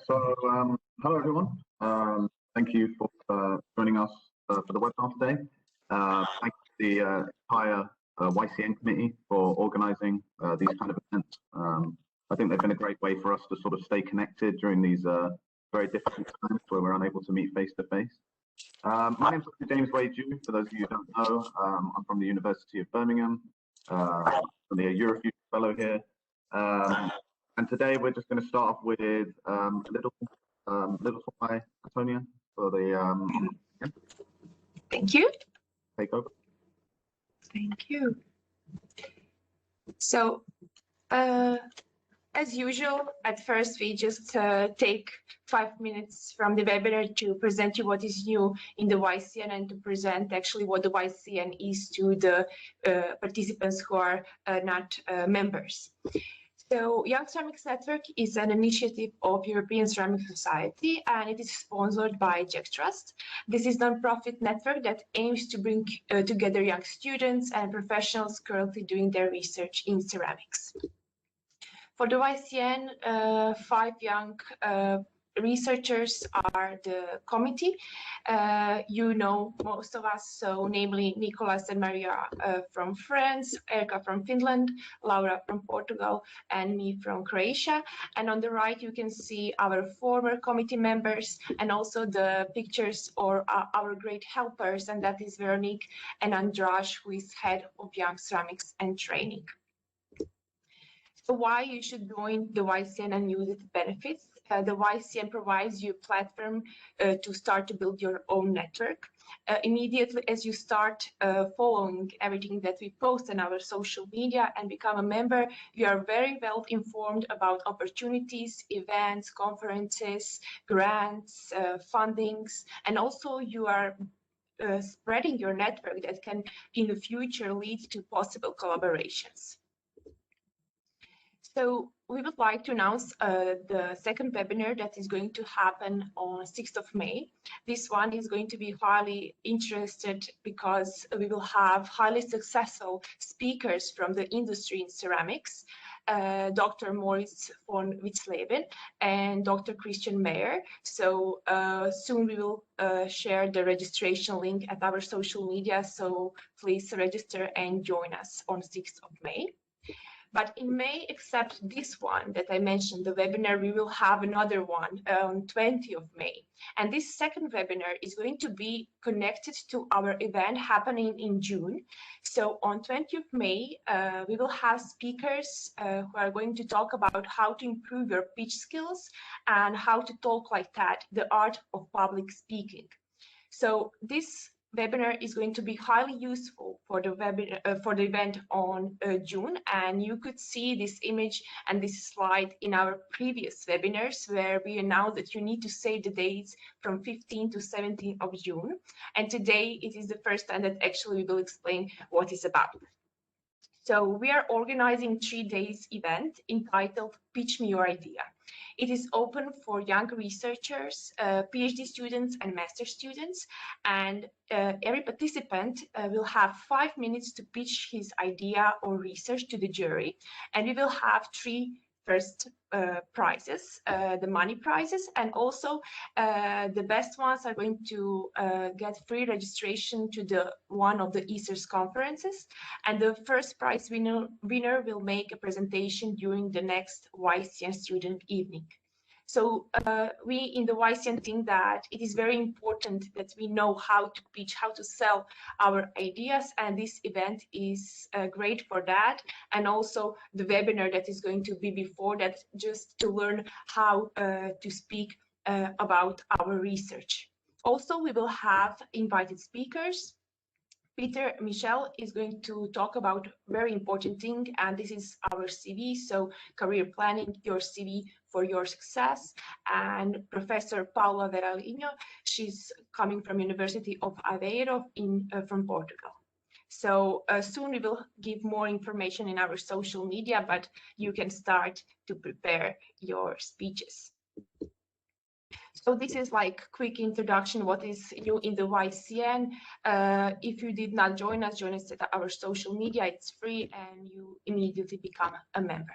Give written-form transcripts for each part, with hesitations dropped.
Hello everyone. Thank you for joining us for the webinar today. Thank you to the entire YCN committee for organising these kind of events. I think they've been a great way for us to sort of stay connected during these very difficult times where we're unable to meet face to face. My name is Dr. James Wade-Dew. For those of you who don't know, I'm from the University of Birmingham. I'm the Eurofuture Fellow here. And today we're just going to start off with a little by Antonia for the Thank you. Take over. Thank you. So, as usual, at first we just take 5 minutes from the webinar to present you what is new in the YCN and to present actually what the YCN is to the participants who are not members. So Young Ceramics Network is an initiative of European Ceramic Society, and it is sponsored by Jack Trust. This is a non-profit network that aims to bring together young students and professionals currently doing their research in ceramics. For the YCN, 5 young researchers are the committee. You know most of us, so namely Nicolas and Maria from France, Erika from Finland, Laura from Portugal, and me from Croatia. And on the right, you can see our former committee members and also the pictures or our great helpers, and that is Veronique and Andras, who is head of Young Ceramics and Training. So why you should join the YCN and use its benefits? The YCN provides you a platform to start to build your own network. Immediately as you start following everything that we post on our social media and become a member, you are very well informed about opportunities, events, conferences, grants, fundings, and also you are spreading your network that can in the future lead to possible collaborations. So we would like to announce the second webinar that is going to happen on 6th of May. This one is going to be highly interested because we will have highly successful speakers from the industry in ceramics, Dr. Moritz von Witzleben and Dr. Christian Meyer. So soon we will share the registration link at our social media, so please register and join us on 6th of May. But in May, except this one that I mentioned, the webinar, we will have another one on 20th of May. And this second webinar is going to be connected to our event happening in June. So on 20th of May, we will have speakers who are going to talk about how to improve your pitch skills and how to talk like that, the art of public speaking. So this webinar is going to be highly useful for the webinar for the event on June, and you could see this image and this slide in our previous webinars where we announced that you need to save the dates from 15 to 17 of June, and today it is the first time that actually we will explain what it's about. So we are organizing 3 days event entitled Pitch Me Your Idea. It is open for young researchers, PhD students and master students, and every participant will have 5 minutes to pitch his idea or research to the jury, and we will have 3 first prizes, the money prizes, and also the best ones are going to get free registration to one of the ESERS conferences, and the first prize winner will make a presentation during the next YCN student evening. So we in the YCN think that it is very important that we know how to pitch, how to sell our ideas, and this event is great for that. And also the webinar that is going to be before that, just to learn how to speak about our research. Also, we will have invited speakers. Peter Michel is going to talk about very important thing, and this is our CV, so career planning, your CV for your success. And Professor Paula Veralhinho, she's coming from University of Aveiro from Portugal. So soon we will give more information in our social media, but you can start to prepare your speeches. So this is like quick introduction, what is new in the YCN. If you did not join us at our social media, it's free and you immediately become a member.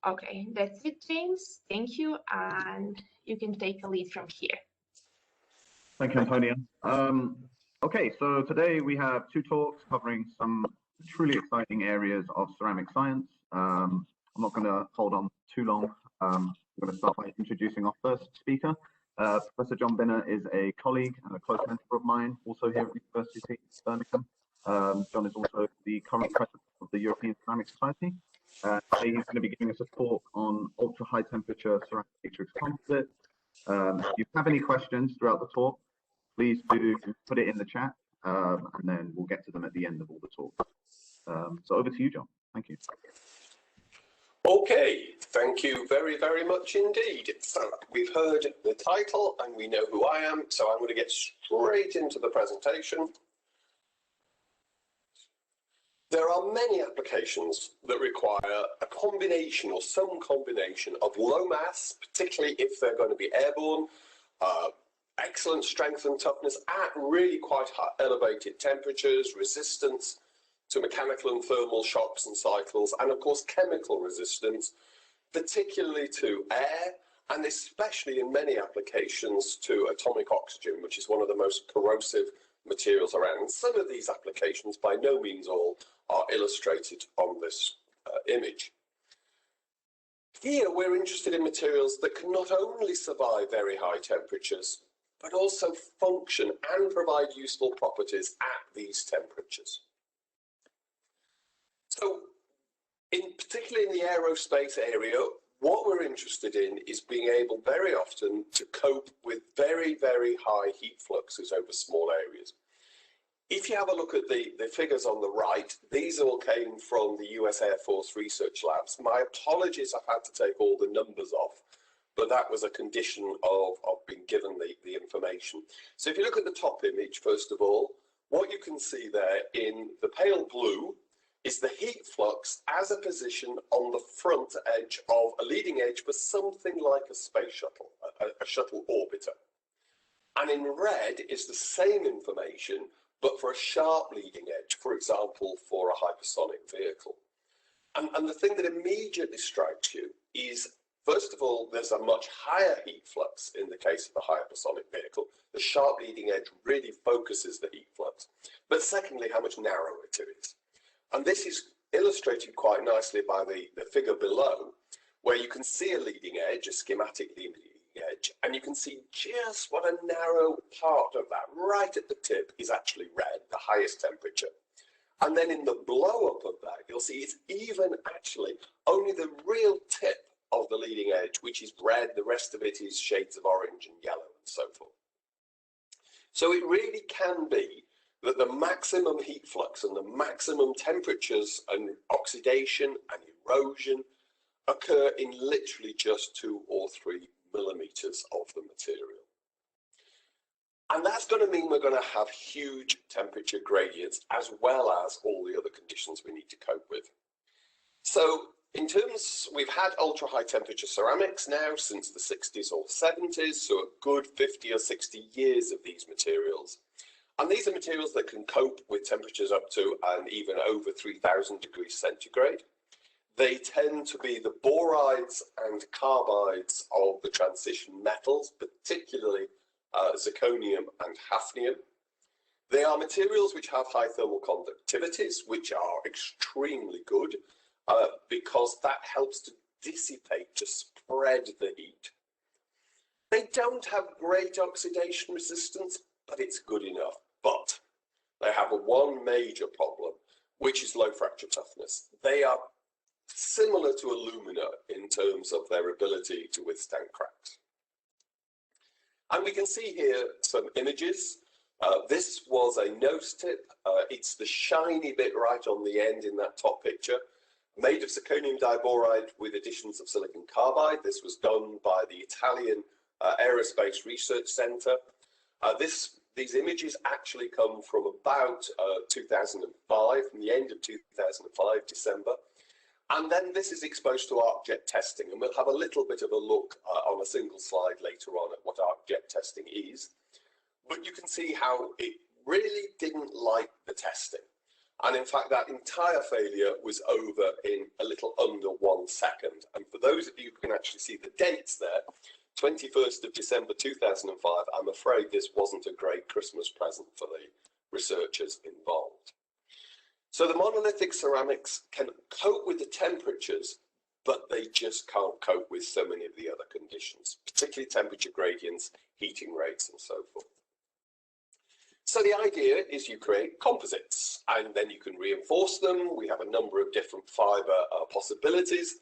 Okay, that's it, James. Thank you, and you can take a lead from here. Thank you, Antonia. Okay, so today we have two talks covering some truly exciting areas of ceramic science. I'm not going to hold on too long. I'm going to start by introducing our first speaker. Professor Jon Binner is a colleague and a close mentor of mine, also here at the University of Birmingham. Jon is also the current president of the European Ceramic Society. Today he's going to be giving us a talk on ultra-high temperature ceramic matrix composites. If you have any questions throughout the talk, please do put it in the chat, and then we'll get to them at the end of all the talks. So over to you, Jon. Thank you. Okay, thank you very, very much indeed. So we've heard the title and we know who I am, so I'm going to get straight into the presentation. There are many applications that require a combination or some combination of low mass, particularly if they're going to be airborne, excellent strength and toughness at really quite high, elevated temperatures, resistance to mechanical and thermal shocks and cycles, and of course chemical resistance, particularly to air, and especially in many applications to atomic oxygen, which is one of the most corrosive materials around. And some of these applications, by no means all, are illustrated on this image. Here we're interested in materials that can not only survive very high temperatures, but also function and provide useful properties at these temperatures. So, particularly in the aerospace area, what we're interested in is being able very often to cope with very, very high heat fluxes over small areas. If you have a look at the figures on the right, these all came from the US Air Force Research Labs. My apologies, I've had to take all the numbers off, but that was a condition of being given the information. So if you look at the top image, first of all, what you can see there in the pale blue is the heat flux as a position on the front edge of a leading edge for something like a space shuttle, a shuttle orbiter. And in red is the same information, but for a sharp leading edge, for example, for a hypersonic vehicle. And the thing that immediately strikes you is, first of all, there's a much higher heat flux in the case of a hypersonic vehicle. The sharp leading edge really focuses the heat flux. But secondly, how much narrower it is. And this is illustrated quite nicely by the figure below, where you can see a leading edge, a schematic leading edge, and you can see just what a narrow part of that, right at the tip, is actually red, the highest temperature. And then in the blow-up of that, you'll see it's even actually only the real tip of the leading edge, which is red, the rest of it is shades of orange and yellow and so forth. So it really can be that the maximum heat flux and the maximum temperatures and oxidation and erosion occur in literally just 2 or 3 millimeters of the material. And that's going to mean we're going to have huge temperature gradients as well as all the other conditions we need to cope with. So in terms, we've had ultra high temperature ceramics now since the 60s or 70s, so a good 50 or 60 years of these materials. And these are materials that can cope with temperatures up to and even over 3000 degrees centigrade. They tend to be the borides and carbides of the transition metals, particularly zirconium and hafnium. They are materials which have high thermal conductivities, which are extremely good because that helps to dissipate, to spread the heat. They don't have great oxidation resistance, but it's good enough. But they have one major problem, which is low fracture toughness. They are similar to alumina in terms of their ability to withstand cracks. And we can see here some images. This was a nose tip. It's the shiny bit right on the end in that top picture, made of zirconium diboride with additions of silicon carbide. This was done by the Italian Aerospace Research Center. These images actually come from about 2005, from the end of 2005, December. And then this is exposed to arc jet testing, and we'll have a little bit of a look on a single slide later on at what arc jet testing is. But you can see how it really didn't like the testing. And in fact, that entire failure was over in a little under 1 second. And for those of you who can actually see the dates there, 21st of December 2005, I'm afraid this wasn't a great Christmas present for the researchers involved. So the monolithic ceramics can cope with the temperatures, but they just can't cope with so many of the other conditions, particularly temperature gradients, heating rates, and so forth. So the idea is you create composites, and then you can reinforce them. We have a number of different fibre possibilities.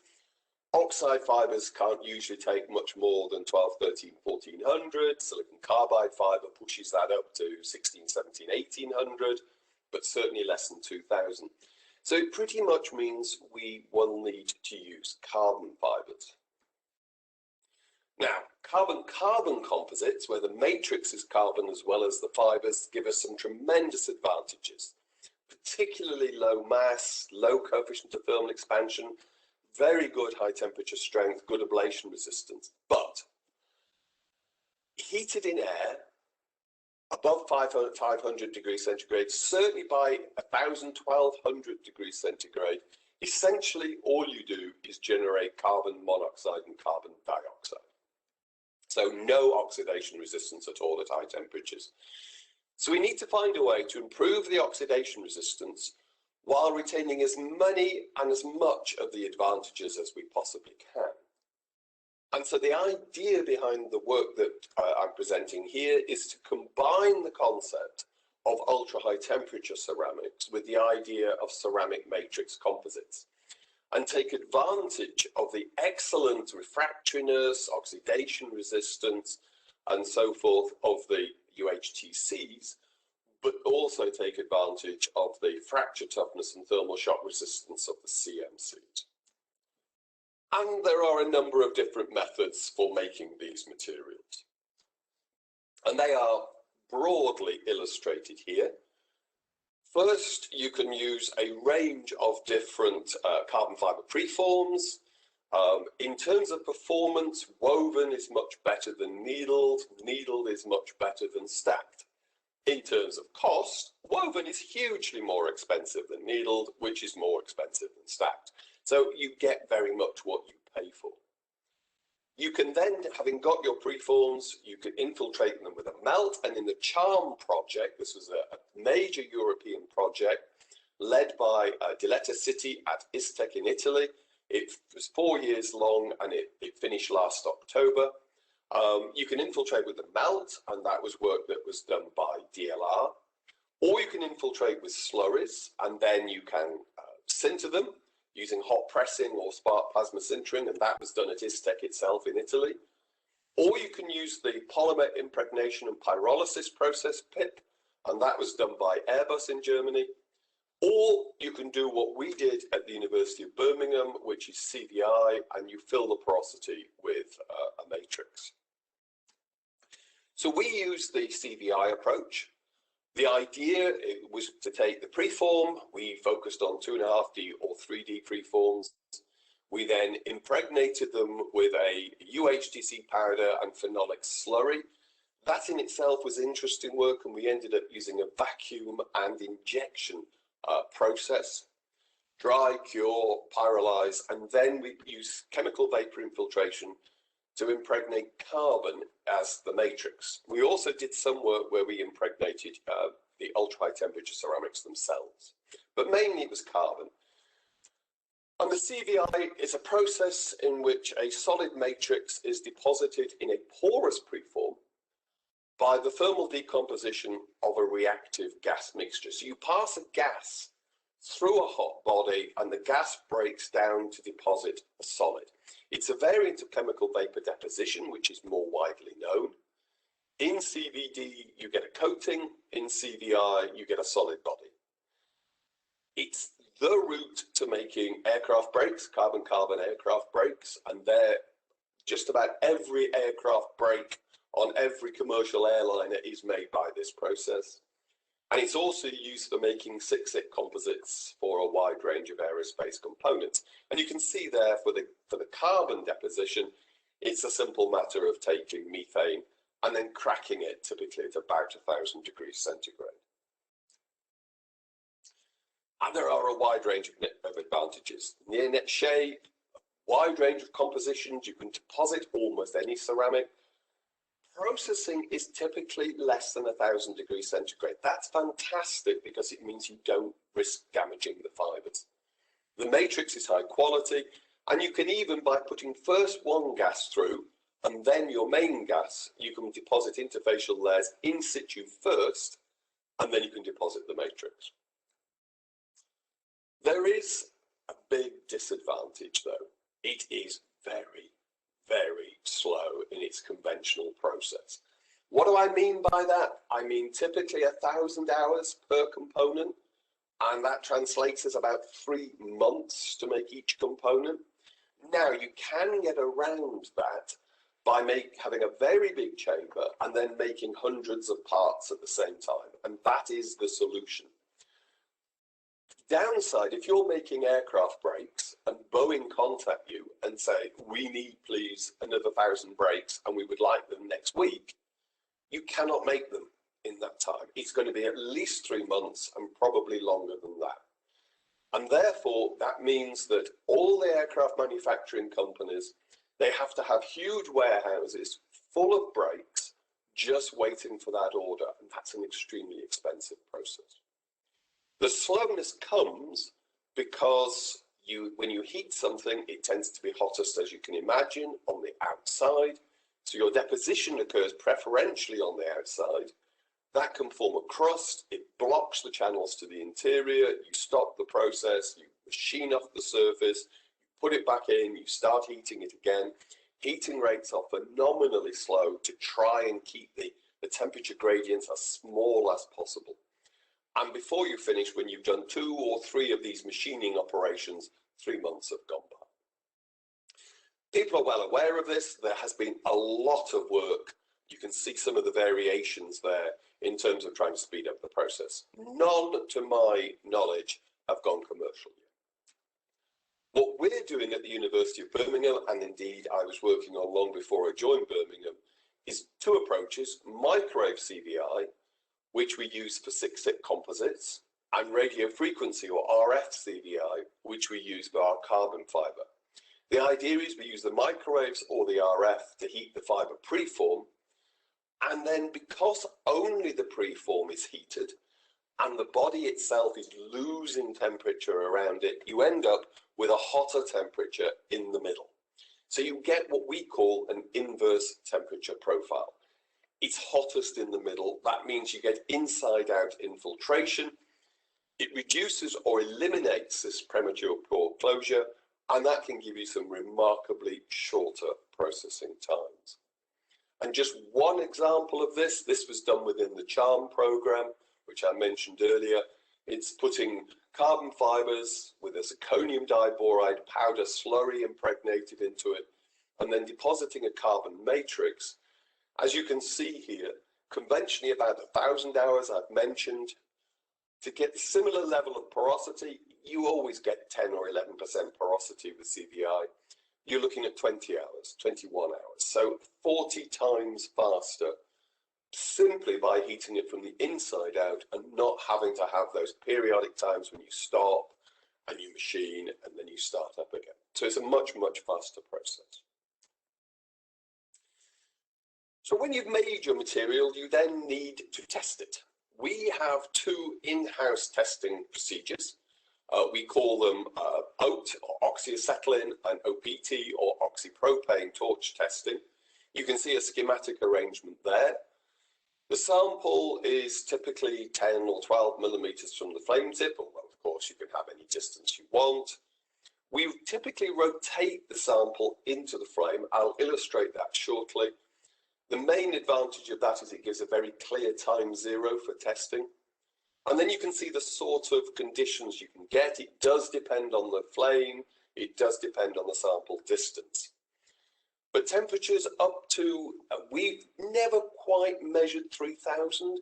Oxide fibres can't usually take much more than 12, 13, 1400. Silicon carbide fibre pushes that up to 16, 17, 1800, but certainly less than 2000. So it pretty much means we will need to use carbon fibres. Now, carbon-carbon composites, where the matrix is carbon as well as the fibres, give us some tremendous advantages, particularly low mass, low coefficient of thermal expansion, very good high temperature strength, good ablation resistance. But heated in air, above 500 degrees centigrade, certainly by 1,000, 1,200 degrees centigrade, essentially all you do is generate carbon monoxide and carbon dioxide. So no oxidation resistance at all at high temperatures. So we need to find a way to improve the oxidation resistance while retaining as many and as much of the advantages as we possibly can. And so the idea behind the work that I'm presenting here is to combine the concept of ultra-high temperature ceramics with the idea of ceramic matrix composites, and take advantage of the excellent refractoriness, oxidation resistance, and so forth of the UHTCs, but also take advantage of the fracture toughness and thermal shock resistance of the CMCs. And there are a number of different methods for making these materials. And they are broadly illustrated here. First, you can use a range of different carbon fiber preforms. In terms of performance, woven is much better than needled. Needled is much better than stacked. In terms of cost, woven is hugely more expensive than needled, which is more expensive than stacked. So you get very much what you pay for. You can then, having got your preforms, you can infiltrate them with a melt. And in the CHARM project, this was a major European project led by Diletta City at ISTEC in Italy. It was 4 years long and it finished last October. You can infiltrate with a melt, and that was work that was done by DLR. Or you can infiltrate with slurries, and then you can sinter them using hot pressing or spark plasma sintering, and that was done at ISTEC itself in Italy. Or you can use the polymer impregnation and pyrolysis process, PIP, and that was done by Airbus in Germany. Or you can do what we did at the University of Birmingham, which is CVI, and you fill the porosity with a matrix. So we use the CVI approach. The idea was to take the preform. We focused on 2.5D or 3D preforms. We then impregnated them with a UHTC powder and phenolic slurry. That in itself was interesting work, and we ended up using a vacuum and injection process. Dry, cure, pyrolyze, and then we use chemical vapor infiltration to impregnate carbon as the matrix. We also did some work where we impregnated the ultra-high temperature ceramics themselves, but mainly it was carbon. And the CVI is a process in which a solid matrix is deposited in a porous preform by the thermal decomposition of a reactive gas mixture. So you pass a gas through a hot body and the gas breaks down to deposit a solid. It's a variant of chemical vapor deposition, which is more widely known. In CVD, you get a coating. In CVI, you get a solid body. It's the route to making aircraft brakes, carbon-carbon aircraft brakes, and they're just about every aircraft brake on every commercial airliner is made by this process. And it's also used for making 6-zip composites for a wide range of aerospace components. And you can see there for the carbon deposition, it's a simple matter of taking methane and then cracking it, typically at about 1,000 degrees centigrade. And there are a wide range of advantages. Near net shape, wide range of compositions, you can deposit almost any ceramic. Processing is typically less than 1,000 degrees centigrade. That's fantastic because it means you don't risk damaging the fibers. The matrix is high quality, and you can even, by putting first one gas through and then your main gas, you can deposit interfacial layers in situ first, and then you can deposit the matrix. There is a big disadvantage though. It is very, very slow in its conventional process. What do I mean by that? I mean typically 1,000 hours per component, and that translates as about 3 months to make each component. Now you can get around that by having a very big chamber and then making hundreds of parts at the same time, and that is the solution. Downside, if you're making aircraft brakes and Boeing contact you and say, we need please another 1,000 brakes and we would like them next week, you cannot make them in that time. It's going to be at least 3 months and probably longer than that. And therefore, that means that all the aircraft manufacturing companies, they have to have huge warehouses full of brakes just waiting for that order, and that's an extremely expensive process. The slowness comes because when you heat something, it tends to be hottest, as you can imagine, on the outside. So your deposition occurs preferentially on the outside. That can form a crust, it blocks the channels to the interior, you stop the process, you machine off the surface, you put it back in, you start heating it again. Heating rates are phenomenally slow to try and keep the temperature gradients as small as possible. And before you finish, when you've done 2 or 3 of these machining operations, 3 months have gone by. People are well aware of this. There has been a lot of work. You can see some of the variations there in terms of trying to speed up the process. None, to my knowledge, have gone commercial yet. What we're doing at the University of Birmingham, and indeed I was working on long before I joined Birmingham, is 2 approaches: microwave CVI, which we use for 6-stick composites, and radio frequency or RF CVI, which we use for our carbon fiber. The idea is we use the microwaves or the RF to heat the fiber preform, and then because only the preform is heated and the body itself is losing temperature around it, you end up with a hotter temperature in the middle. So you get what we call an inverse temperature profile. It's hottest in the middle. That means you get inside out infiltration. It reduces or eliminates this premature pore closure, and that can give you some remarkably shorter processing times. And just one example of this was done within the CHARM program, which I mentioned earlier. It's putting carbon fibers with a zirconium diboride powder slurry impregnated into it, and then depositing a carbon matrix. As you can see here, conventionally about 1,000 hours I've mentioned. To get the similar level of porosity, you always get 10 or 11% porosity with CVI. You're looking at 20 hours, 21 hours. So 40 times faster, simply by heating it from the inside out and not having to have those periodic times when you stop and you machine and then you start up again. So it's a much, much faster process. So when you've made your material, you then need to test it. We have 2 in-house testing procedures. We call them OAT, or oxyacetylene, and OPT, or oxypropane torch testing. You can see a schematic arrangement there. The sample is typically 10 or 12 millimeters from the flame tip, although of course you can have any distance you want. We typically rotate the sample into the flame. I'll illustrate that shortly. The main advantage of that is it gives a very clear time zero for testing. And then you can see the sort of conditions you can get. It does depend on the flame. It does depend on the sample distance. But temperatures up to, we've never quite measured 3,000.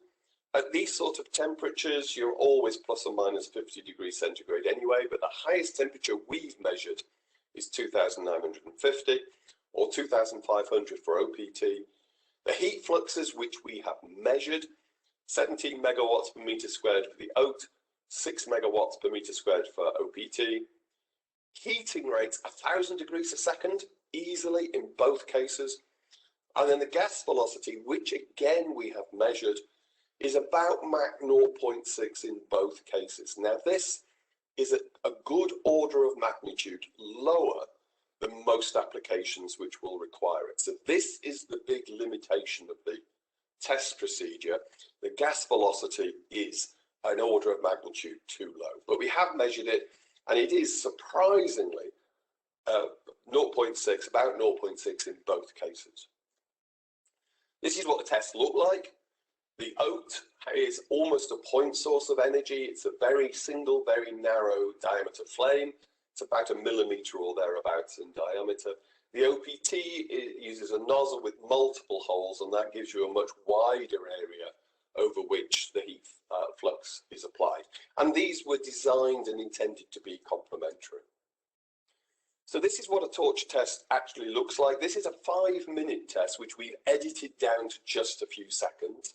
At these sort of temperatures, you're always plus or minus 50 degrees centigrade anyway, but the highest temperature we've measured is 2,950 or 2,500 for OPT. The heat fluxes which we have measured, 17 megawatts per meter squared for the OAT, 6 megawatts per meter squared for OPT. Heating rates 1,000 degrees a second, easily in both cases. And then the gas velocity, which again we have measured, is about Mach 0.6 in both cases. Now this is a good order of magnitude lower than most applications which will require it. So this is the big limitation of the test procedure. The gas velocity is an order of magnitude too low, but we have measured it, and it is surprisingly 0.6, about 0.6 in both cases. This is what the tests look like. The OAT is almost a point source of energy. It's a very single, very narrow diameter flame. It's about 1 millimeter or thereabouts in diameter. The OPT uses a nozzle with multiple holes, and that gives you a much wider area over which the heat flux is applied. And these were designed and intended to be complementary. So this is what a torch test actually looks like. This is a 5-minute test, which we've edited down to just a few seconds.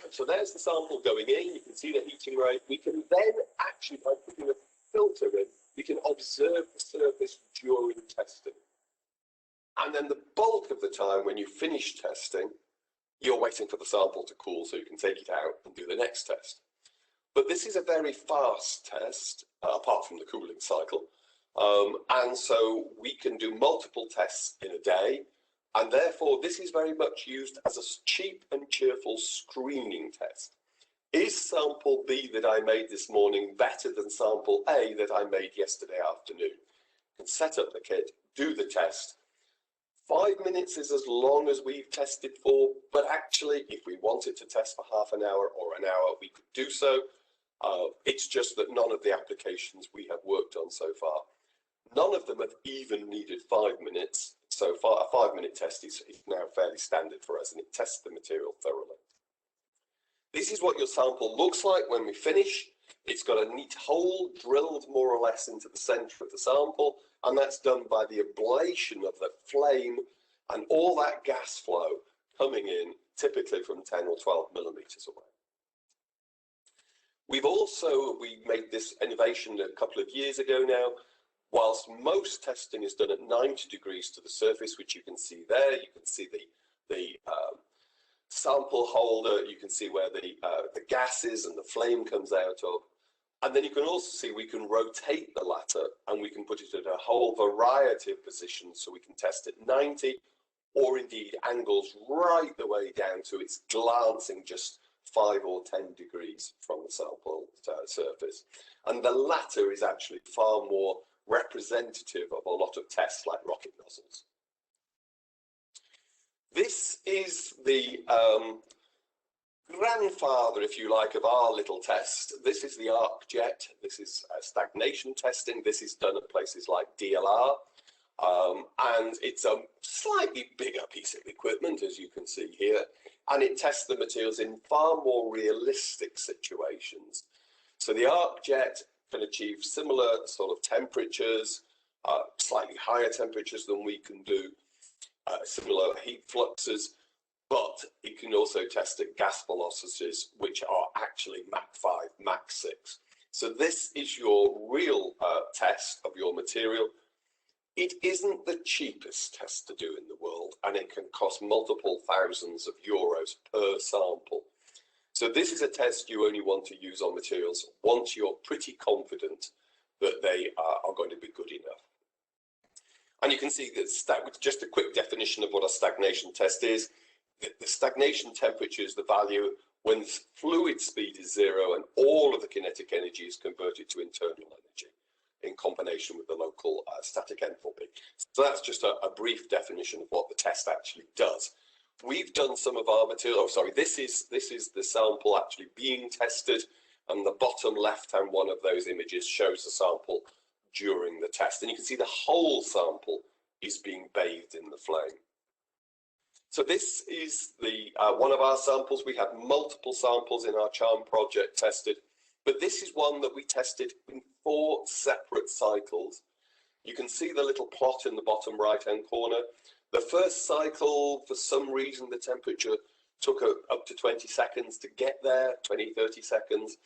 So there's the sample going in. You can see the heating rate. We can then actually, by putting a filter in, we can observe the surface during testing. And then the bulk of the time when you finish testing, you're waiting for the sample to cool so you can take it out and do the next test. But this is a very fast test, apart from the cooling cycle. And so we can do multiple tests in a day. And therefore, this is very much used as a cheap and cheerful screening test. Is sample B that I made this morning better than sample A that I made yesterday afternoon? You can set up the kit, do the test. 5 minutes is as long as we've tested for, but actually, if we wanted to test for half an hour or an hour, we could do so. It's just that none of the applications we have worked on so far, none of them have even needed 5 minutes. So far, a 5-minute test is now fairly standard for us, and it tests the material thoroughly. This is what your sample looks like when we finish. It's got a neat hole drilled more or less into the center of the sample, and that's done by the ablation of the flame and all that gas flow coming in, typically from 10 or 12 millimeters away. We made this innovation a couple of years ago now. Whilst most testing is done at 90 degrees to the surface, which you can see there, you can see the sample holder, you can see where the gas is and the flame comes out of. And then you can also see we can rotate the latter and we can put it at a whole variety of positions, so we can test at 90 or indeed angles right the way down to it's glancing just 5 or 10 degrees from the sample surface. And the latter is actually far more representative of a lot of tests like rocket nozzles. This is the grandfather, if you like, of our little test. This is the arc jet. This is stagnation testing. This is done at places like DLR. And it's a slightly bigger piece of equipment, as you can see here. And it tests the materials in far more realistic situations. So the arc jet can achieve similar sort of temperatures, slightly higher temperatures than we can do, similar heat fluxes, but it can also test at gas velocities, which are actually Mach 5, Mach 6. So this is your real test of your material. It isn't the cheapest test to do in the world, and it can cost multiple thousands of euros per sample. So this is a test you only want to use on materials once you're pretty confident that they are going to be good enough. And you can see that with just a quick definition of what a stagnation test is. The stagnation temperature is the value when fluid speed is 0 and all of the kinetic energy is converted to internal energy in combination with the local static enthalpy. So that's just a brief definition of what the test actually does. We've done some of our material, this is the sample actually being tested, and the bottom left-hand one of those images shows the sample during the test. And you can see the whole sample is being bathed in the flame. So this is the one of our samples. We have multiple samples in our CHARM project tested, but this is one that we tested in 4 separate cycles. You can see the little plot in the bottom right-hand corner. The first cycle, for some reason, the temperature took up to 20 seconds to get there, 20, 30 seconds.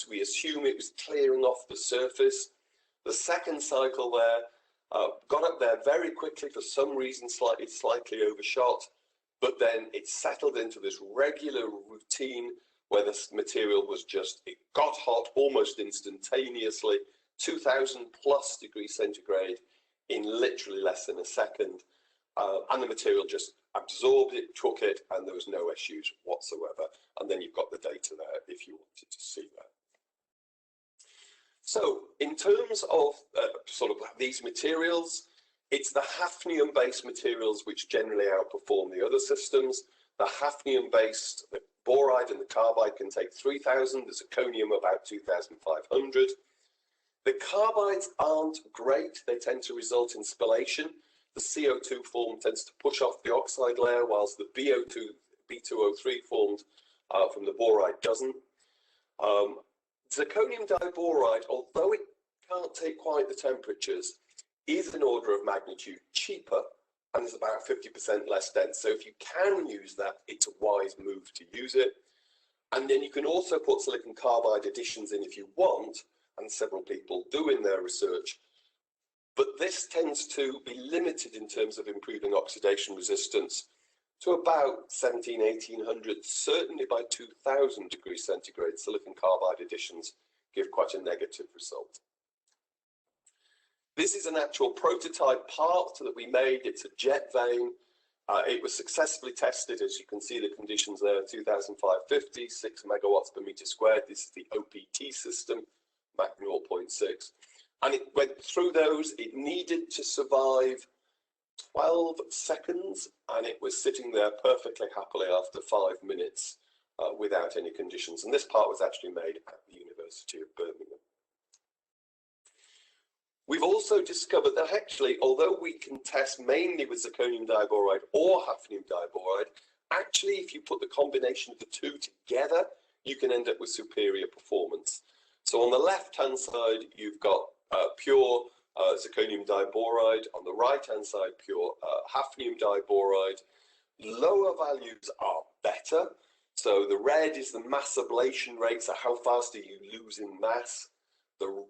We assume it was clearing off the surface. The second cycle there got up there very quickly, for some reason slightly overshot, but then it settled into this regular routine where the material was just, it got hot almost instantaneously, 2000 plus degrees centigrade in literally less than a second. And the material just absorbed it, took it, and there was no issues whatsoever. And then you've got the data there if you wanted to see that. So in terms of sort of these materials, it's the hafnium-based materials which generally outperform the other systems. The hafnium-based, the boride and the carbide can take 3,000, the zirconium about 2,500. The carbides aren't great. They tend to result in spallation. The CO2 form tends to push off the oxide layer, whilst the B2O3 formed from the boride doesn't. Zirconium diboride, although it can't take quite the temperatures, is an order of magnitude cheaper and is about 50% less dense. So if you can use that, it's a wise move to use it. And then you can also put silicon carbide additions in if you want, and several people do in their research. But this tends to be limited in terms of improving oxidation resistance to about 1800, certainly by 2000 degrees centigrade. Silicon carbide additions give quite a negative result. This is an actual prototype part that we made. It's a jet vane. It was successfully tested, as you can see the conditions there, 2,550, 6 megawatts per meter squared. This is the OPT system, Mach 0.6. And it went through those. It needed to survive 12 seconds, and it was sitting there perfectly happily after 5 minutes without any conditions. And this part was actually made at the University of Birmingham. We've also discovered that actually, although we can test mainly with zirconium diboride or hafnium diboride, actually if you put the combination of the two together, you can end up with superior performance. So on the left-hand side, you've got pure zirconium diboride. On the right-hand side, pure hafnium diboride. Lower values are better. So the red is the mass ablation rate, so how fast are you losing mass? The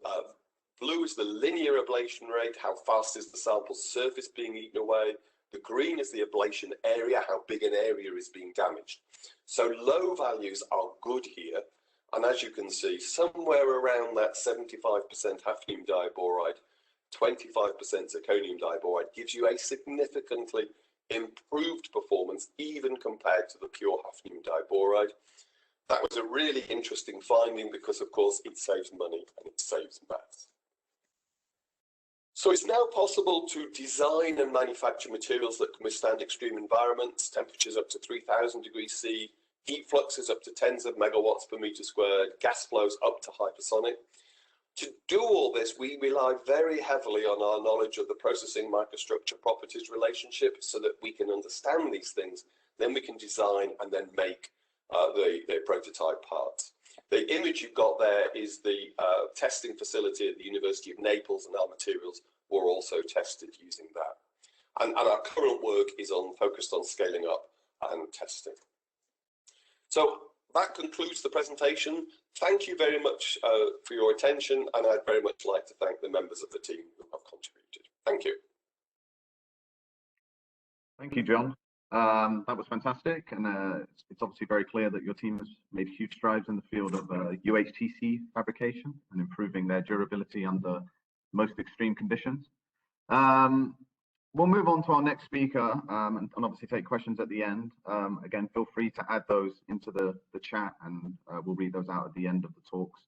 blue is the linear ablation rate, how fast is the sample surface being eaten away? The green is the ablation area, how big an area is being damaged. So low values are good here. And as you can see, somewhere around that 75% hafnium diboride, 25% zirconium diboride gives you a significantly improved performance, even compared to the pure hafnium diboride. That was a really interesting finding because, of course, it saves money and it saves mass. So it's now possible to design and manufacture materials that can withstand extreme environments, temperatures up to 3,000 degrees C, heat fluxes up to tens of megawatts per meter squared, gas flows up to hypersonic. To do all this, we rely very heavily on our knowledge of the processing microstructure properties relationship so that we can understand these things. Then we can design and then make the prototype parts. The image you've got there is the testing facility at the University of Naples, and our materials were also tested using that. And our current work is focused on scaling up and testing. So that concludes the presentation. Thank you very much for your attention, and I'd very much like to thank the members of the team who have contributed. Thank you. Thank you, Jon. That was fantastic, and it's obviously very clear that your team has made huge strides in the field of UHTC fabrication and improving their durability under most extreme conditions. We'll move on to our next speaker and obviously take questions at the end. Again, feel free to add those into the chat, and we'll read those out at the end of the talks.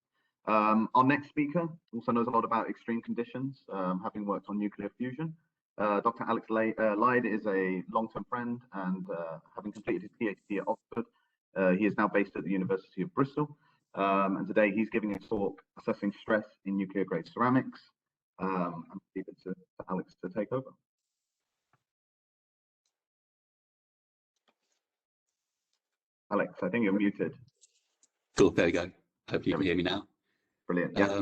Our next speaker also knows a lot about extreme conditions, having worked on nuclear fusion. Dr. Alex Leide is a long-term friend, and having completed his PhD at Oxford, he is now based at the University of Bristol. And today he's giving a talk assessing stress in nuclear-grade ceramics. I'm leave it to Alex to take over. Alex, I think you're muted. Cool, there we go. Hopefully you can hear me now. Brilliant, yeah.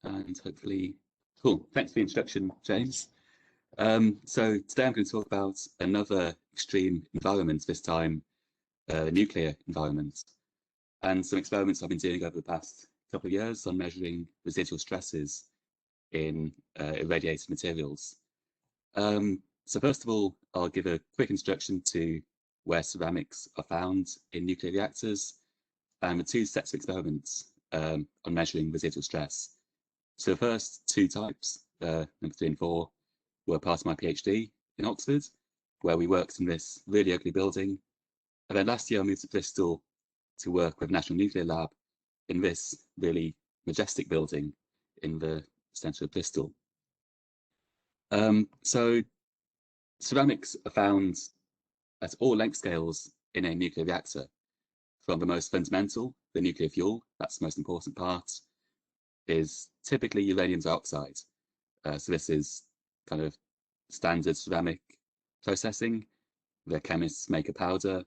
And hopefully, cool. Thanks for the introduction, James. So today I'm going to talk about another extreme environment, this time nuclear environment. And some experiments I've been doing over the past couple of years on measuring residual stresses in irradiated materials. So first of all, I'll give a quick introduction to where ceramics are found in nuclear reactors and the two sets of experiments on measuring residual stress. So the first two types, number 3 and 4, were part of my PhD in Oxford, where we worked in this really ugly building. And then last year I moved to Bristol to work with National Nuclear Lab in this really majestic building in the centre of Bristol. So ceramics are found at all length scales in a nuclear reactor, from the most fundamental, the nuclear fuel, that's the most important part, is typically uranium dioxide. So this is kind of standard ceramic processing. The chemists make a powder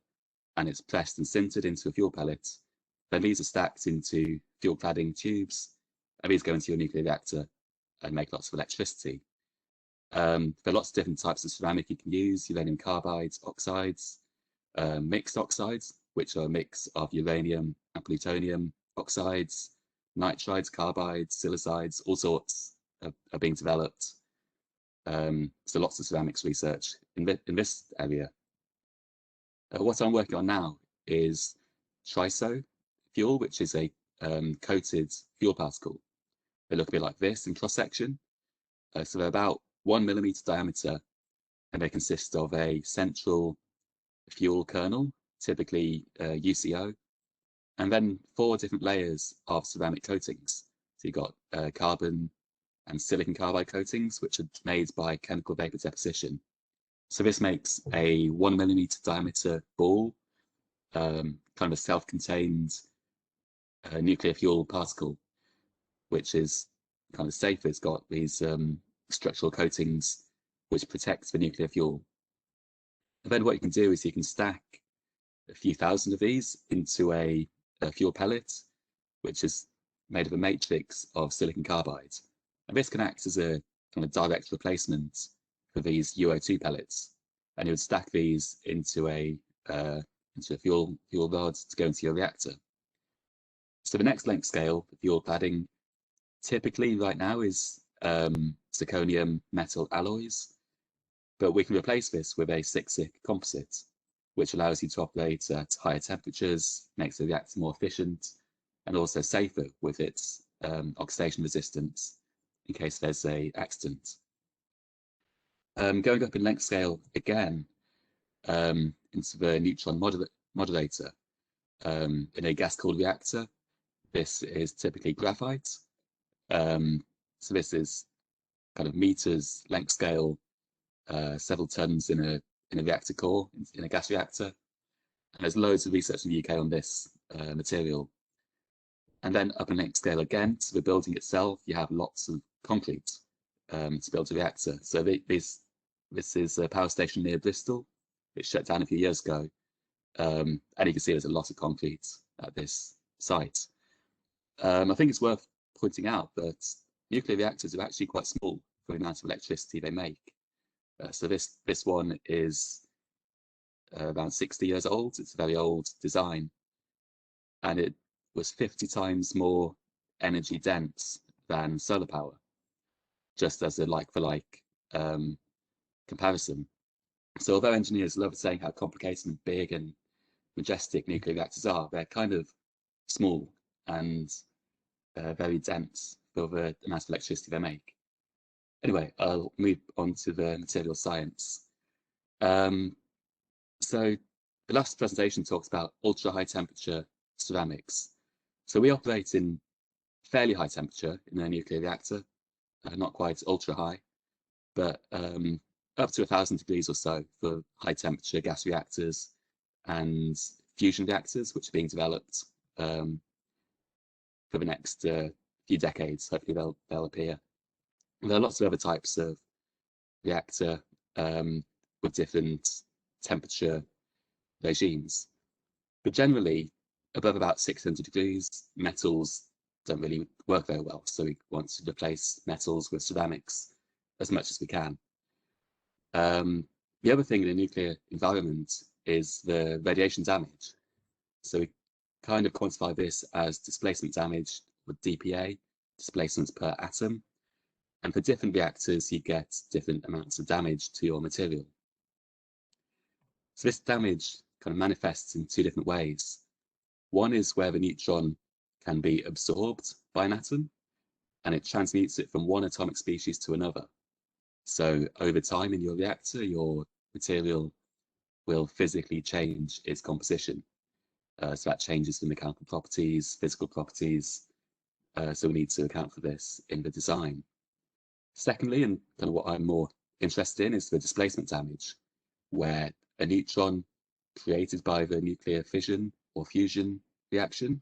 and it's pressed and sintered into a fuel pellet. Then these are stacked into fuel cladding tubes, and these go into your nuclear reactor and make lots of electricity. There are lots of different types of ceramic you can use: uranium carbides, oxides, mixed oxides, which are a mix of uranium and plutonium oxides, nitrides, carbides, silicides, all sorts are being developed. So lots of ceramics research in this area. What I'm working on now is triso fuel, which is a coated fuel particle. They look a bit like this in cross section. So they're about 1 millimeter diameter, and they consist of a central fuel kernel, typically UCO, and then 4 different layers of ceramic coatings. So you've got carbon and silicon carbide coatings, which are made by chemical vapor deposition. So this makes a 1 millimeter diameter ball, kind of a self-contained nuclear fuel particle, which is kind of safe. It's got these structural coatings which protect the nuclear fuel. And then what you can do is you can stack a few thousand of these into a fuel pellet, which is made of a matrix of silicon carbide. And this can act as a kind of direct replacement for these UO2 pellets. And you would stack these into a fuel rod to go into your reactor. So the next length scale for fuel cladding typically right now is zirconium metal alloys, but we can replace this with a 6-SiC composite, which allows you to operate at higher temperatures, makes the reactor more efficient, and also safer with its oxidation resistance in case there's an accident. Going up in length scale again into the neutron moderator in a gas-cooled reactor. This is typically graphite. So this is kind of meters length scale, several tons in a reactor core, in a gas reactor. And there's loads of research in the UK on this material. And then up in length scale again, to the building itself, you have lots of concrete to build a reactor. So this is a power station near Bristol. It shut down a few years ago. And you can see there's a lot of concrete at this site. I think it's worth pointing out that nuclear reactors are actually quite small for the amount of electricity they make. So this one is around 60 years old. It's a very old design, and it was 50 times more energy dense than solar power, just as a like-for-like comparison. So although engineers love saying how complicated and big and majestic nuclear reactors are, they're kind of small and very dense for the amount of electricity they make. Anyway, I'll move on to the material science. So the last presentation talks about ultra high temperature ceramics. So we operate in fairly high temperature in a nuclear reactor, not quite ultra high, but up to 1,000 degrees or so for high temperature gas reactors and fusion reactors, which are being developed for the next few decades. Hopefully they'll appear. And there are lots of other types of reactor with different temperature regimes, but generally above about 600 degrees, metals don't really work very well. So we want to replace metals with ceramics as much as we can. The other thing in a nuclear environment is the radiation damage. So we kind of quantify this as displacement damage, or DPA, displacements per atom. And for different reactors, you get different amounts of damage to your material. So this damage kind of manifests in two different ways. One is where the neutron can be absorbed by an atom, and it transmutes it from one atomic species to another. So over time in your reactor, your material will physically change its composition. So that changes the mechanical properties, physical properties. So we need to account for this in the design. Secondly, and kind of what I'm more interested in, is the displacement damage, where a neutron created by the nuclear fission or fusion reaction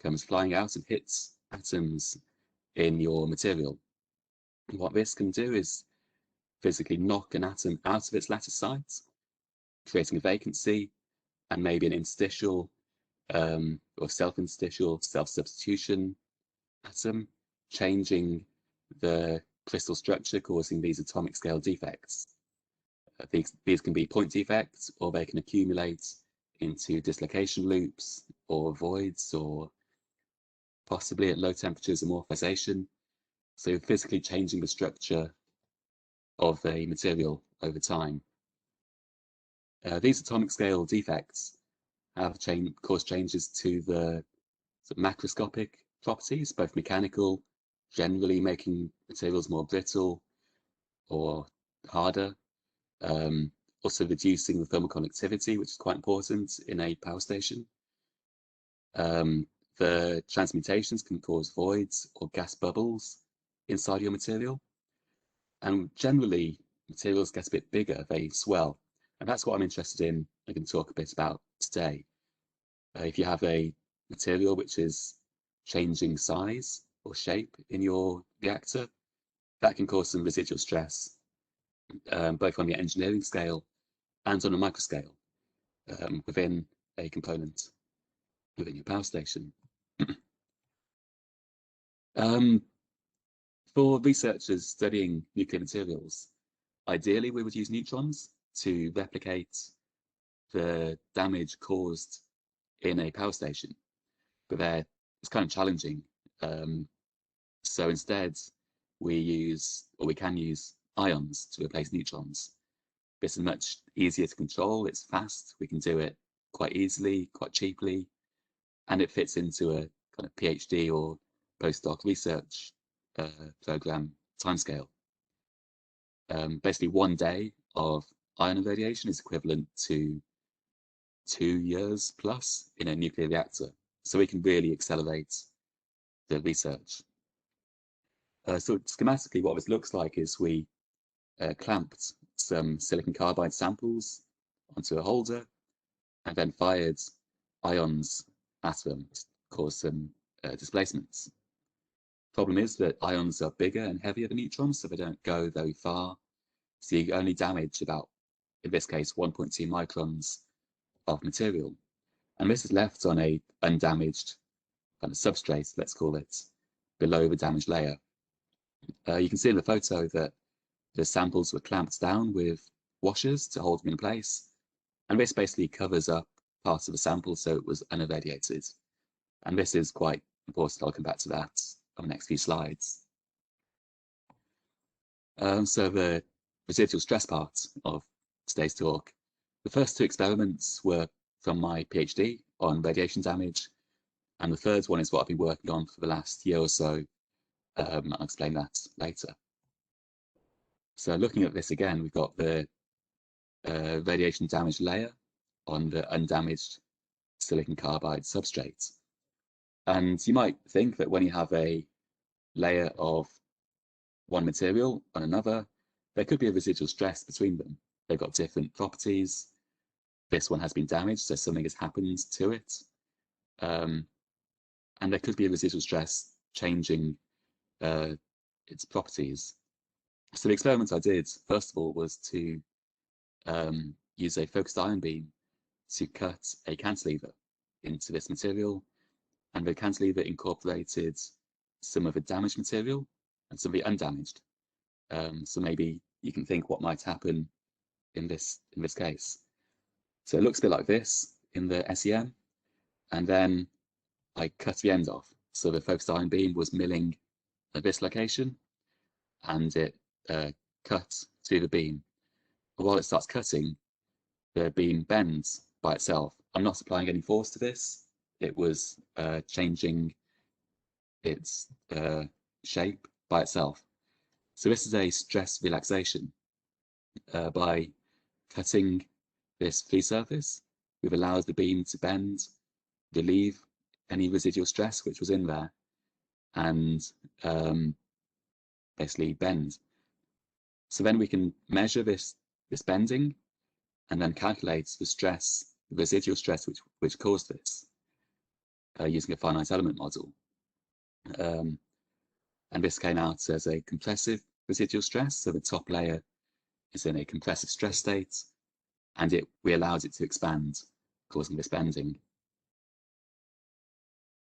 comes flying out and hits atoms in your material. And what this can do is physically knock an atom out of its lattice site, creating a vacancy and maybe an interstitial or self-interstitial, self-substitution atom, changing the crystal structure, causing these atomic scale defects. These can be point defects, or they can accumulate into dislocation loops or voids, or possibly at low temperatures amorphization. So physically changing the structure of a material over time. These atomic scale defects have caused changes to the macroscopic properties, both mechanical, generally making materials more brittle or harder, also reducing the thermal conductivity, which is quite important in a power station. The transmutations can cause voids or gas bubbles inside your material. And generally, materials get a bit bigger, they swell. And that's what I'm interested in. I'm going to talk a bit about today. If you have a material which is changing size or shape in your reactor, that can cause some residual stress, both on the engineering scale and on a micro scale within a component within your power station. For researchers studying nuclear materials, ideally we would use neutrons to replicate the damage caused in a power station, but it's kind of challenging. So instead, we can use ions to replace neutrons. This is much easier to control, it's fast, we can do it quite easily, quite cheaply, and it fits into a kind of PhD or postdoc research program timescale. Basically 1 day of ion irradiation is equivalent to 2 years plus in a nuclear reactor. So we can really accelerate the research. So schematically, what this looks like is we clamped some silicon carbide samples onto a holder and then fired ions at them to cause some displacements. Problem is that ions are bigger and heavier than neutrons, so they don't go very far. So you only damage about, in this case, 1.2 microns of material. And this is left on a undamaged kind of substrate, let's call it, below the damaged layer. You can see in the photo that the samples were clamped down with washers to hold them in place. And this basically covers up part of the sample so it was unirradiated. And this is quite important. I'll come back to that on the next few slides. So the residual stress part of today's talk. The first 2 experiments were from my PhD on radiation damage. And the third one is what I've been working on for the last year or so. I'll explain that later. So looking at this again, we've got the radiation damage layer on the undamaged silicon carbide substrate. And you might think that when you have a layer of one material on another, there could be a residual stress between them. They've got different properties. This one has been damaged, so something has happened to it. And there could be a residual stress changing its properties. So the experiment I did, first of all, was to use a focused ion beam to cut a cantilever into this material. And the cantilever incorporated some of the damaged material and some of the undamaged. So maybe you can think what might happen in this case. So it looks a bit like this in the SEM, and then I cut the end off. So the focused ion beam was milling at this location, and it cut through the beam. But while it starts cutting, the beam bends by itself. I'm not applying any force to this. It was changing its shape by itself. So this is a stress relaxation. By cutting this free surface, we've allowed the beam to bend, relieve any residual stress which was in there, and basically bend. So then we can measure this bending and then calculate the stress, the residual stress which caused this using a finite element model. And this came out as a compressive residual stress. So the top layer is in a compressive stress state, and we allowed it to expand, causing this bending.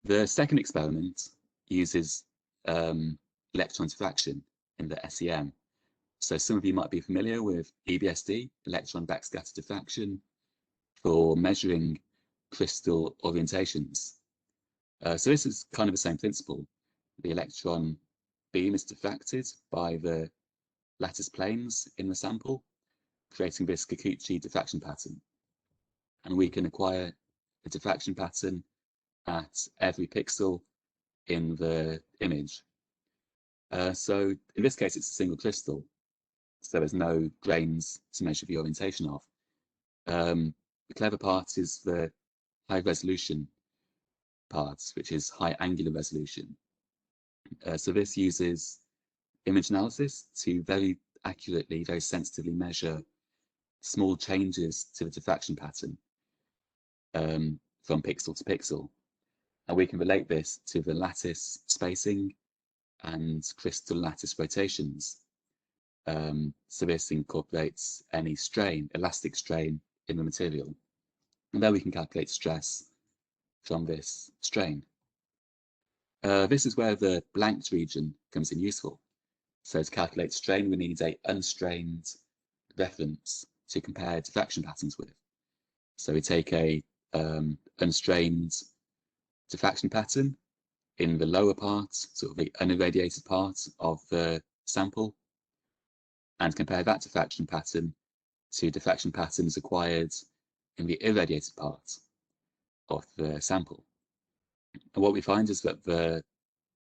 The second experiment uses electron diffraction in the SEM. So some of you might be familiar with EBSD, electron backscatter diffraction, for measuring crystal orientations. So this is kind of the same principle. The electron beam is diffracted by the lattice planes in the sample, creating this Kikuchi diffraction pattern. And we can acquire a diffraction pattern at every pixel in the image. So in this case, it's a single crystal, so there's no grains to measure the orientation of. The clever part is the high resolution part, which is high angular resolution. So this uses image analysis to very accurately, very sensitively measure small changes to the diffraction pattern from pixel to pixel. And we can relate this to the lattice spacing and crystal lattice rotations. So this incorporates any strain, elastic strain in the material. And then we can calculate stress from this strain. This is where the blanked region comes in useful. So to calculate strain, we need a unstrained reference to compare diffraction patterns with. So we take a unstrained diffraction pattern in the lower part, sort of the unirradiated part of the sample, and compare that diffraction pattern to diffraction patterns acquired in the irradiated part of the sample. And what we find is that the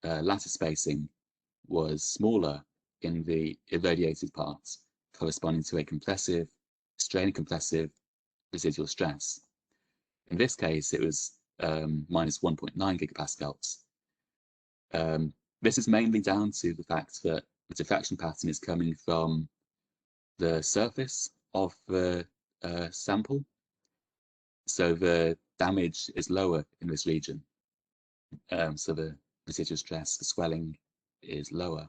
lattice spacing was smaller in the irradiated part, corresponding to a compressive, strain compressive residual stress. In this case, it was minus 1.9 gigapascals. This is mainly down to the fact that the diffraction pattern is coming from the surface of the sample. So the damage is lower in this region. So the residual stress, the swelling is lower.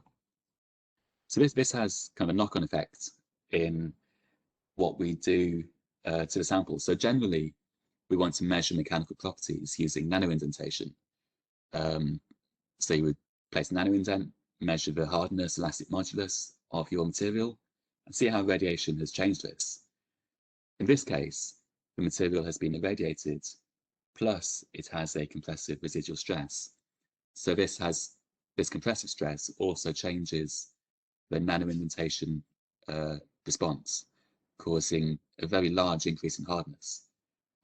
So this has kind of a knock-on effect in what we do to the sample. So generally, we want to measure mechanical properties using nanoindentation. So you would place a nanoindent, measure the hardness, elastic modulus of your material, and see how radiation has changed this. In this case, the material has been irradiated, plus it has a compressive residual stress. So this compressive stress also changes the nanoindentation response, causing a very large increase in hardness.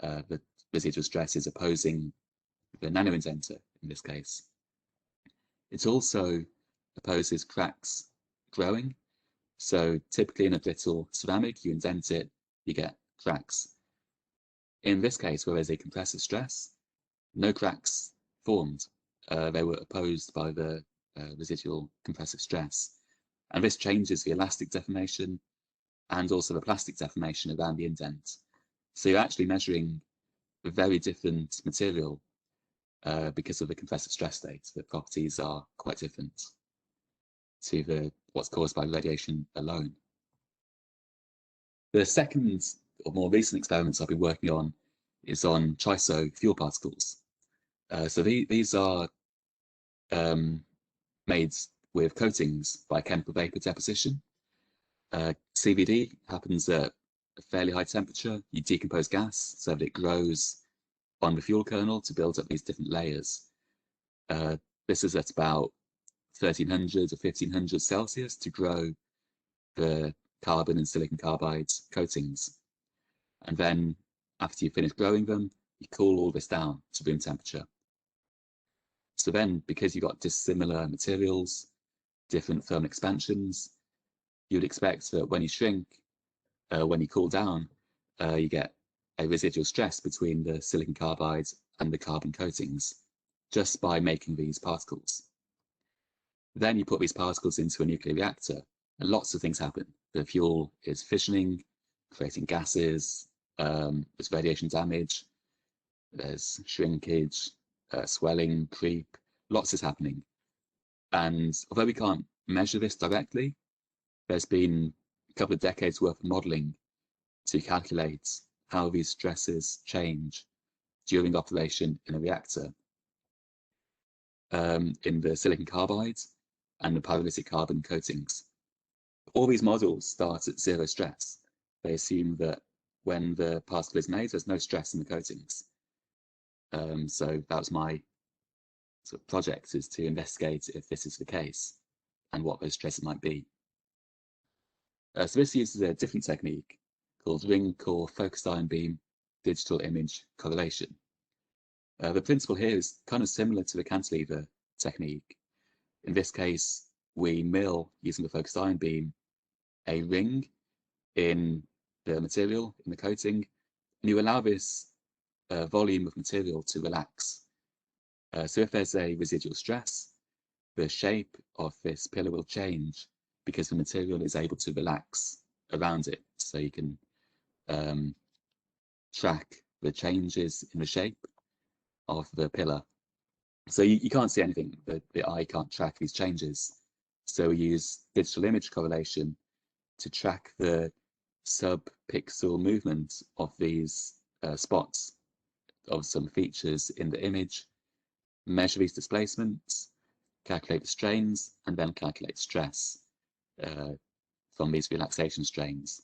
The residual stress is opposing the nanoindenter in this case. It also opposes cracks growing. So typically in a brittle ceramic, you indent it, you get cracks. In this case, where there's a compressive stress, no cracks formed. They were opposed by the residual compressive stress. And this changes the elastic deformation and also the plastic deformation around the indent. So you're actually measuring a very different material because of the compressive stress state. The properties are quite different to what's caused by radiation alone. The second or more recent experiments I've been working on is on triso fuel particles. So these are made with coatings by chemical vapor deposition. CVD happens at a fairly high temperature, you decompose gas so that it grows on the fuel kernel to build up these different layers. This is at about 1300 or 1500 Celsius to grow the carbon and silicon carbide coatings. And then after you finish growing them, you cool all this down to room temperature. So then, because you've got dissimilar materials, different thermal expansions, you would expect that when you shrink, when you cool down, you get a residual stress between the silicon carbide and the carbon coatings just by making these particles. Then you put these particles into a nuclear reactor and lots of things happen. The fuel is fissioning, creating gases, there's radiation damage, there's shrinkage, swelling, creep, lots is happening. And although we can't measure this directly, there's been a couple of decades worth of modeling to calculate how these stresses change during operation in a reactor in the silicon carbide and the pyrolytic carbon coatings. All these models start at zero stress. They assume that when the particle is made, there's no stress in the coatings. So that was my sort of project, is to investigate if this is the case and what those stresses might be. So this uses a different technique called ring core focused ion beam digital image correlation. The principle here is kind of similar to the cantilever technique. In this case, we mill, using the focused ion beam, a ring in the material, in the coating, and you allow this volume of material to relax. So if there's a residual stress, the shape of this pillar will change because the material is able to relax around it. So you can track the changes in the shape of the pillar. So you can't see anything, the eye can't track these changes. So we use digital image correlation to track the sub-pixel movement of these spots of some features in the image, measure these displacements, calculate the strains, and then calculate stress from these relaxation strains.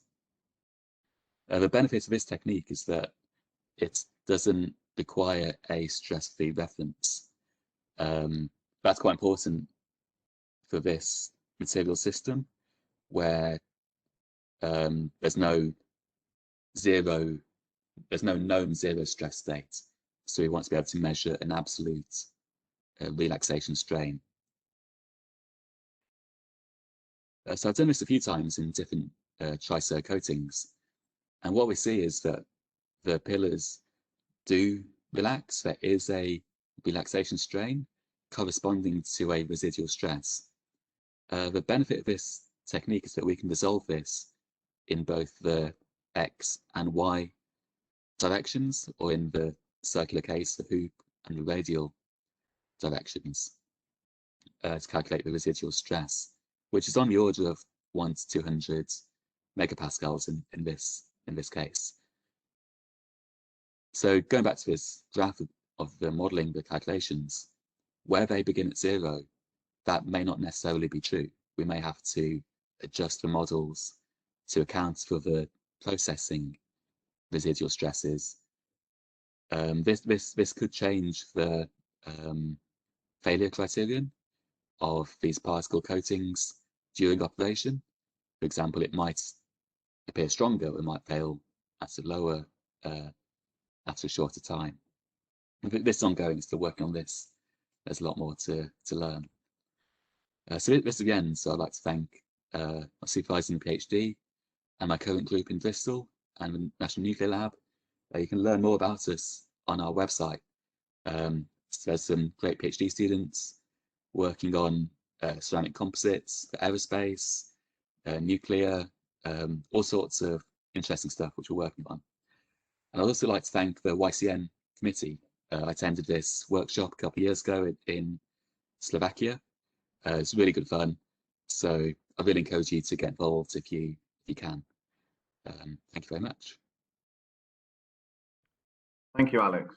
The benefit of this technique is that it doesn't require a stress-free reference. That's quite important for this material system, where there's no known zero stress state. So we want to be able to measure an absolute relaxation strain. So I've done this a few times in different tricer coatings, and what we see is that the pillars do relax. There is a relaxation strain corresponding to a residual stress. The benefit of this technique is that we can resolve this in both the X and Y directions, or in the circular case, the hoop and the radial directions, to calculate the residual stress, which is on the order of 1 to 200 megapascals in this case. So going back to this graph of the modeling, the calculations, where they begin at zero, that may not necessarily be true. We may have to adjust the models to account for the processing residual stresses. This could change the failure criterion of these particle coatings during operation. For example, it might appear stronger, it might fail at a lower, after a shorter time. This is ongoing, still working on this. There's a lot more to learn. So this again, so I'd like to thank my supervisor in the PhD and my current group in Bristol and the National Nuclear Lab. You can learn more about us on our website. So there's some great PhD students working on ceramic composites for aerospace, nuclear, all sorts of interesting stuff which we're working on. And I'd also like to thank the YCN committee. I attended this workshop a couple of years ago in Slovakia. It's really good fun. So I really encourage you to get involved if you can. Thank you very much. Thank you, Alex.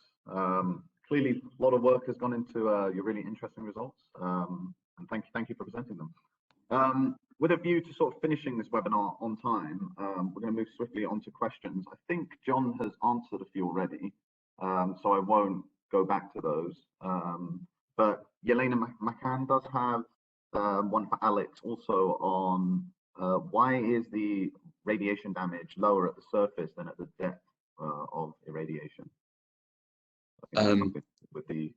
Clearly, a lot of work has gone into your really interesting results, and thank you for presenting them. with a view to sort of finishing this webinar on time, we're going to move swiftly on to questions. I think Jon has answered a few already, so I won't go back to those. But Yelena McCann does have one for Alex also on why is the radiation damage lower at the surface than at the depth of irradiation? I think something with the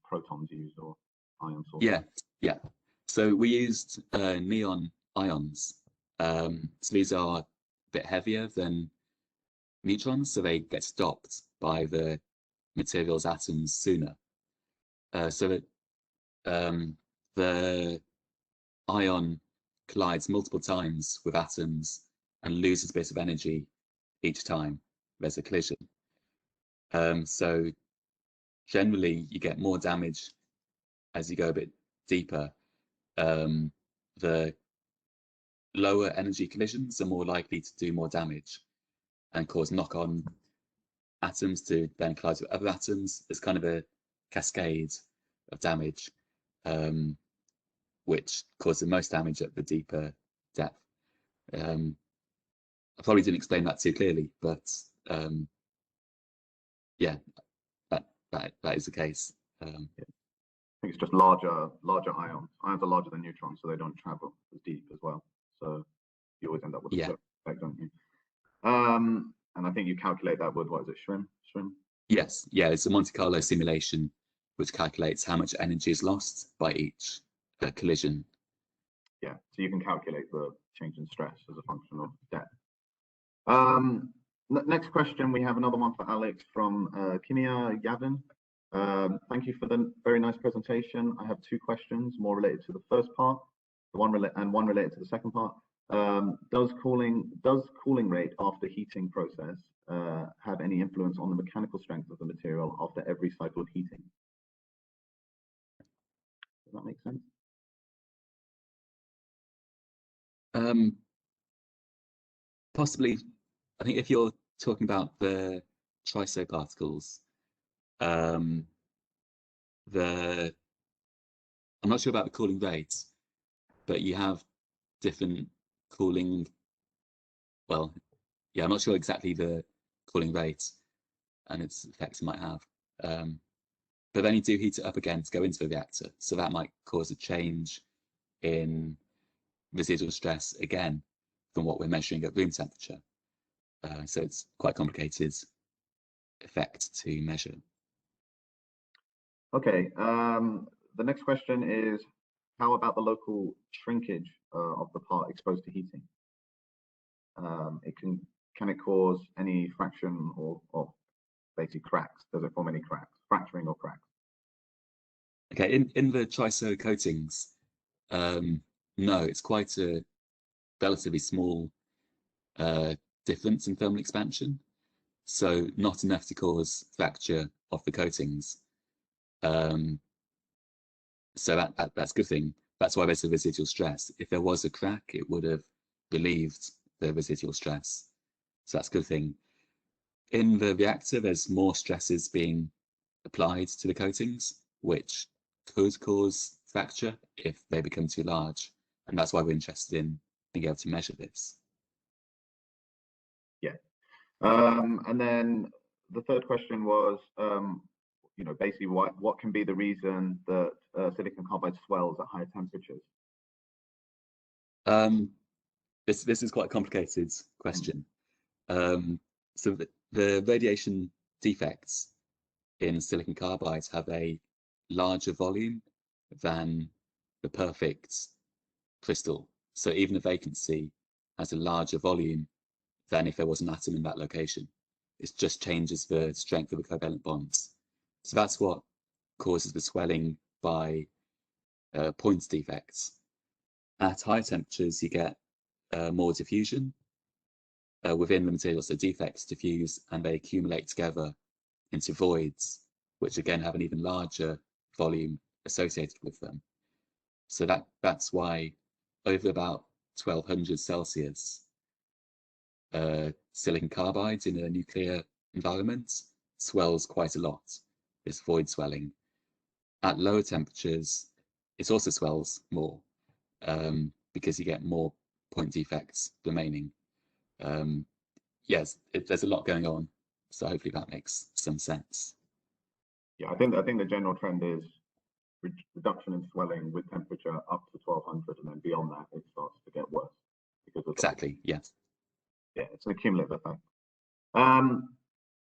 protons used or ion sources. Yeah. So we used neon ions. So these are a bit heavier than neutrons, so they get stopped by the material's atoms sooner. So that the ion collides multiple times with atoms and loses a bit of energy each time there's a collision. So generally you get more damage as you go a bit deeper. The lower energy collisions are more likely to do more damage and cause knock-on atoms to then collide with other atoms. There's kind of a cascade of damage, which causes the most damage at the deeper depth. I probably didn't explain that too clearly, but yeah, that is the case. Yeah. I think it's just larger ions. Ions are larger than neutrons, so they don't travel as deep as well. So you always end up with a certain effect, don't you? And I think you calculate that with, what is it, Shrim? Yes, yeah, it's a Monte Carlo simulation which calculates how much energy is lost by each collision. Yeah, so you can calculate the change in stress as a function of depth. Next question, we have another one for Alex from Kinia Yavin. Thank you for the very nice presentation. I have two questions, more related to the first part, one related to the second part. Does cooling rate after heating process have any influence on the mechanical strength of the material after every cycle of heating? Does that make sense? Possibly. I think if you're talking about the triso particles, I'm not sure about the cooling rate, but you have different cooling. Well, yeah, I'm not sure exactly the cooling rate and its effects it might have. But then you do heat it up again to go into the reactor, so that might cause a change in residual stress again from what we're measuring at room temperature. So it's quite complicated effect to measure. Okay, the next question is, how about the local shrinkage of the part exposed to heating? Can it cause any fraction or basically cracks? Does it form any cracks, fracturing or cracks? Okay, in the triso coatings, no, it's quite a relatively small difference in thermal expansion, so not enough to cause fracture of the coatings. So that's a good thing. That's why there's a residual stress. If there was a crack, it would have relieved the residual stress. So that's a good thing. In the reactor, there's more stresses being applied to the coatings, which could cause fracture if they become too large. And that's why we're interested in being able to measure this. Yeah. And then the third question was, basically what can be the reason that silicon carbide swells at higher temperatures? This is quite a complicated question. So the radiation defects in silicon carbide have a larger volume than the perfect crystal. So even a vacancy has a larger volume than if there was an atom in that location. It just changes the strength of the covalent bonds. So that's what causes the swelling by points defects. At higher temperatures, you get more diffusion within the material. So defects diffuse and they accumulate together into voids, which again have an even larger volume associated with them. So that's why over about 1200 Celsius, silicon carbide in a nuclear environment swells quite a lot, this void swelling. At lower temperatures, it also swells more. because you get more point defects remaining. Yes, there's a lot going on, so hopefully that makes some sense. Yeah, I think the general trend is reduction in swelling with temperature up to 1200, and then beyond that it starts to get worse because of exactly. Yes. Yeah, it's an accumulative effect.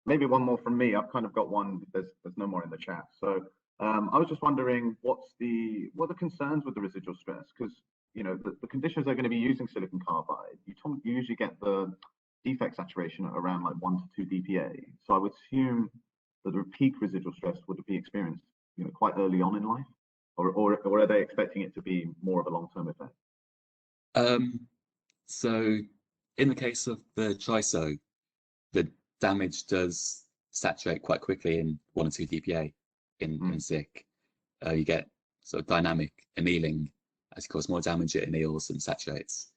Maybe one more from me. I've kind of got one. There's no more in the chat. So I was just wondering what are the concerns with the residual stress? Because the conditions they're going to be using silicon carbide, you usually get the defect saturation at around like 1 to 2 dPa. So I would assume that the peak residual stress would be experienced quite early on in life, or are they expecting it to be more of a long-term effect? So in the case of the TRISO, the damage does saturate quite quickly in 1 or 2 dPa in SiC. You get sort of dynamic annealing as you cause more damage, it anneals and saturates.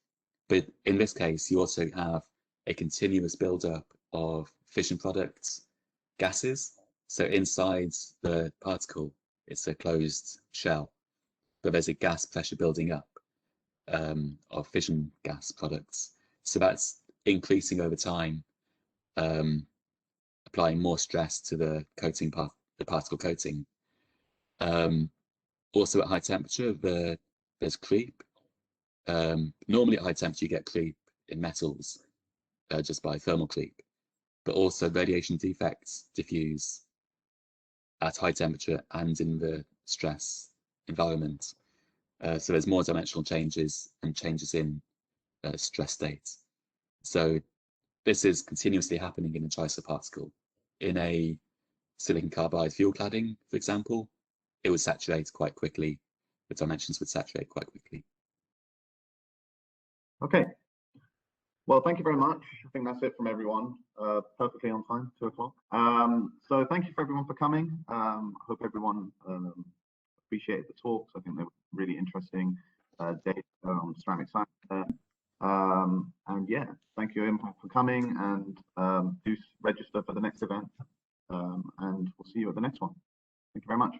But in this case, you also have a continuous buildup of fission products, gases. So inside the particle, it's a closed shell, but there's a gas pressure building up of fission gas products. So that's increasing over time, applying more stress to the coating part, the particle coating. Also at high temperature, there's creep. Normally at high temperature, you get creep in metals just by thermal creep, but also radiation defects diffuse at high temperature and in the stress environment. So there's more dimensional changes and changes in stress states. So this is continuously happening in a TRISO particle. In a silicon carbide fuel cladding, for example, it would saturate quite quickly. The dimensions would saturate quite quickly. Okay. Well, thank you very much. I think that's it from everyone. Perfectly on time, 2 o'clock. So thank you for everyone for coming. I hope everyone appreciated the talks. I think they were really interesting data on ceramic science there. And yeah, thank you everyone for coming, and do register for the next event. And we'll see you at the next one. Thank you very much.